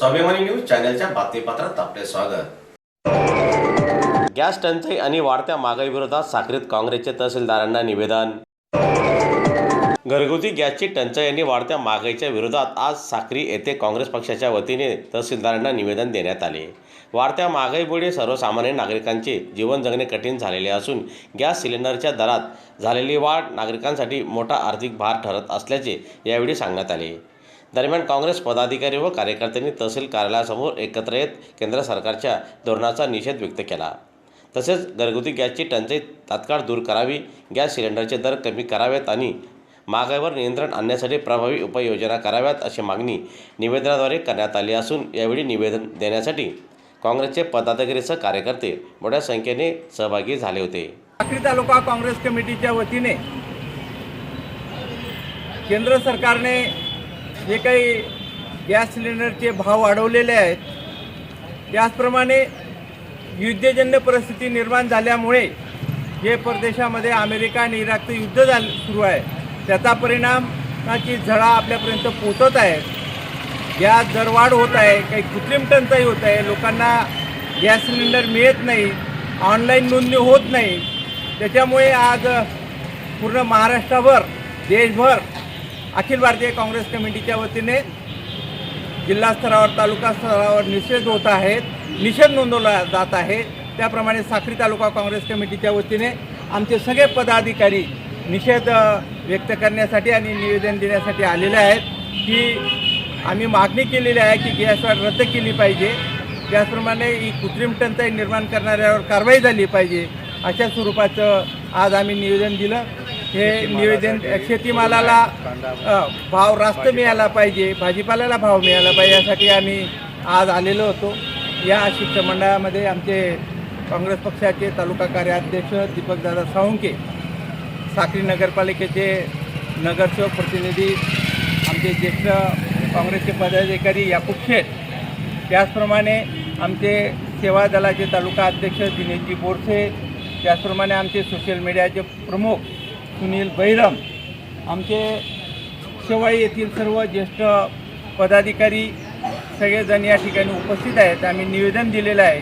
स्वाभिमानी न्यूज चॅनलच्या बातमीपत्रात आपले स्वागत। गॅस टंचाई आणि वाढत्या महागाई विरोधात साक्रीत काँग्रेसचे तहसीलदारांना निवेदन। घरगुती गॅसची टंचाई आणि वाढत्या महागाईच्या विरोधात आज साक्री येथे काँग्रेस पक्षाच्या वतीने तहसीलदारांना निवेदन देण्यात आले। वाढत्या महागाईमुळे सर्वसामान्य नागरिकांचे जीवन जगणे कठीण झालेले असून गॅस सिलेंडरच्या दरात झालेली वाढ नागरिकांसाठी मोठा आर्थिक भार ठरत असल्याचे यावेळी सांगण्यात आले। दरम्यान काँग्रेस पदाधिकारी व कार्यकर्त्यांनी तहसील कार्यालयासमोर एकत्र येत केंद्र सरकारच्या धोरणाचा निषेध व्यक्त केला। तसेच घरगुती गॅसची टंचाई तात्काळ दूर करावी, गॅस सिलेंडरचे दर कमी करावेत आणि महागाईवर नियंत्रण आणण्यासाठी प्रभावी उपाययोजना कराव्यात अशी मागणी निवेदनाद्वारे करण्यात आली असून यावेळी निवेदन देण्यासाठी काँग्रेसचे पदाधिकारीसह कार्यकर्ते मोठ्या संख्येने सहभागी झाले होते। साक्री तालुका काँग्रेस कमिटीच्या वतीने केंद्र सरकारने जे काही गॅस सिलेंडरचे भाव वाढवलेले आहेत, त्याचप्रमाणे युद्धजन्य परिस्थिती निर्माण झाल्यामुळे जे परदेशामध्ये अमेरिका आणि इराकचं युद्ध सुरू आहे, त्याचा परिणामाची झळा आपल्यापर्यंत पोहोचत आहे। गॅस दरवाढ होत आहे, काही कृत्रिम टंचाई होत आहे, लोकांना गॅस सिलेंडर मिळत नाही, ऑनलाईन नोंदणी होत नाही। त्याच्यामुळे आज पूर्ण महाराष्ट्रावर, देशभर अखिल भारतीय काँग्रेस कमिटीच्या वतीने जिल्हा स्तरावर, तालुका स्तरावर निषेध नोंदवला जात आहे। त्याप्रमाणे साक्री तालुका काँग्रेस कमिटीच्या वतीने आमचे सगळे पदाधिकारी निषेध व्यक्त करण्यासाठी आणि निवेदन देण्यासाठी आलेले आहेत की आम्ही मागणी केलेली आहे की गॅस वाढ रद्द केली पाहिजे, त्याचप्रमाणे ही कृत्रिम टंचाई निर्माण करणाऱ्यावर कारवाई झाली पाहिजे, अशा स्वरूपाचं आज आम्ही निवेदन दिलं। हे निवेदन शेतीमालाला भाव रास्त मिळाला पाहिजे, भाजीपाल्याला भाव मिळाला पाहिजे, यासाठी आम्ही आज आलेलो होतो। या शिष्टमंडळामध्ये आमचे काँग्रेस पक्षाचे तालुका कार्याध्यक्ष दीपकदादा साळुंखे, साक्री नगरपालिकेचे नगरसेवक प्रतिनिधी आमचे ज्येष्ठ काँग्रेसचे पदाधिकारी याकूब शेठ, त्याचप्रमाणे आमचे सेवा दलाचे तालुका अध्यक्ष दिनेशजी बोरसे, त्याचप्रमाणे आमचे सोशल मीडियाचे प्रमुख सुनील बैरम, आमचे शेवाळी येथील सर्व ज्येष्ठ पदाधिकारी सगळेजण या ठिकाणी उपस्थित आहेत। आम्ही निवेदन दिलेलं आहे